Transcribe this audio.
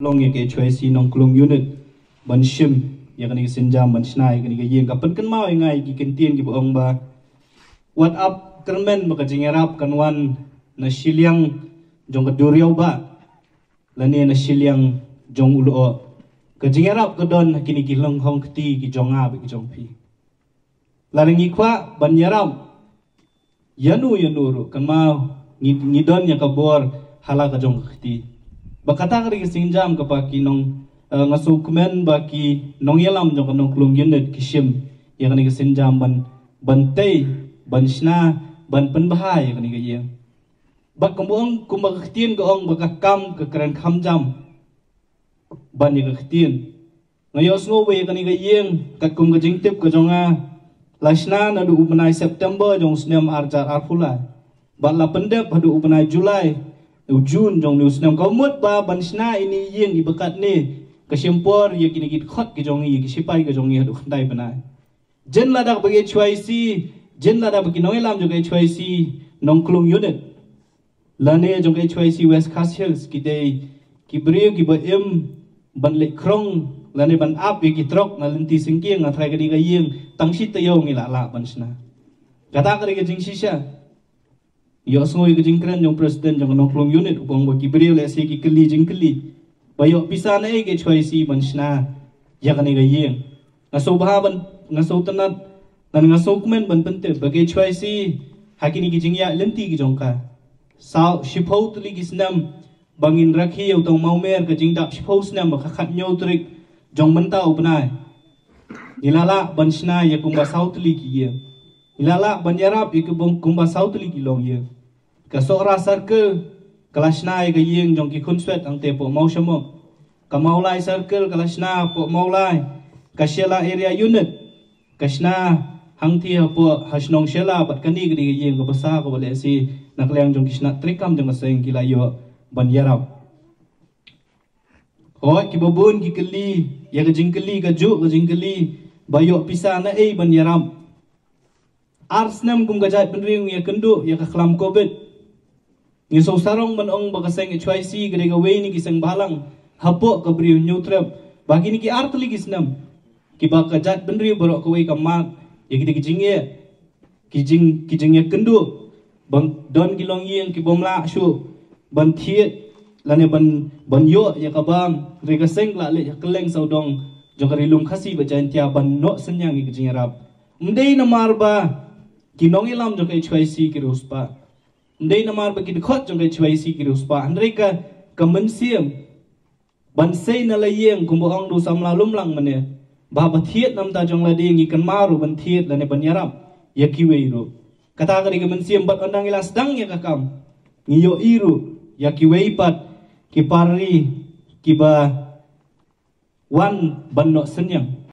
long ya ke choi si nong klung unit ban shim ya kan senjam ban snai kan ga yeng ka pen kan mau ngai ki kan tien ki bong ba what up kermen maka jingerap kan wan na shiliang jong ka duriau ba lani na shiliang jong ulo ka jingerap ka don kini ki long hong kti ki jong a ki jong pi laringi kwa ban yaram yanu ru kan mau ni don ya ka bor hala ka jong kti bakata kari singjam kapaki nong ngasu kemen baki nong yalam jong nong klung unit kishim ya kani singjam ban tei ban shna ban penbahai kani ye bak kumbuang kumbak ktien ko ong baka kam ke keren khamjam ban ye ktien ngayos ngowe kani yeng kat kum gajing tip ko jonga lashna na du upanai September jong snem arjar arfula bat la pendep hadu upanai Julai Jun jong news nam kaumut ba bansna ini yeng ibakat ni kesimpor ya kini git khot ke jong yi sipai ke jong yi hadu khandai banai jen ladak bagi chuaisi jen ladak bagi noilam jong ke chuaisi nong klung unit lane jong ke chuaisi West Khas Hills ki dei ki brio ki ba em ban le krong lane ban ap ki trok na lenti singkiang athai ka di ka yeng tangsit tayo ngila la bansna kata ka ke jing sisha yo sngoi ke jingkran jong presiden jong nong klung unit upong ba kibril le se ki keli jingkeli bayo pisana e ke choisi bansna ya kani ga yeng ngaso bahaban ngaso tanat dan ngaso kumen ban pente bage choisi hakini ki jingya lenti ki jongka sao shipau tuli ki snam bangin rakhi yo tong maumer ke jingdap shipau snam ba khat nyo trik jong mentau benai ilala bansna ya kumba sao tuli ki yeng ilala banjarap iku bong kumba sautli kilong ye ka sora circle kelasna ye yeng jong ki kunswet ang te po mau shamo ka maulai circle kelasna po maulai ka shela area unit kasna hang ti po hasnong shela bat kani gri yeng ko basa ko bale si nakleng jong kisna trikam jong seng kilayo banjarap hoi ki babun ki keli ya ka jingkeli ka ju ka jingkeli bayo pisana e banjarap arsnam kum gajat penring ya kendu ya kakhlam covid ni so sarong man ong bakaseng HYC gre ga we ni kisang balang hapo ka briu nyutrep bagi ni ki artli kisnam ki ba gajat penri borok ko we kamat ya kita kijing ya kendu bang don kilong yeng ki bomla shu ban thiet lane ban yo ya kabam gre ga seng la le ya keleng saudong jokari lum khasi bajan tia ban no senyang ki kijing rap mdei na marba kinong ilam jong HYC ki ruspa ndai namar bagi dekhot jong HYC ki ruspa andreka kamensiam bansei na layeng kumbo ong du samla lumlang mane ba bathiet nam ta jong la ding ki kan maru ban thiet lane ban yaram ya ki weiru kata kari kamensiam bat ondang ilas dang ya kakam ngiyo iru ya ki weipat ki pari ki ba wan ban no senyang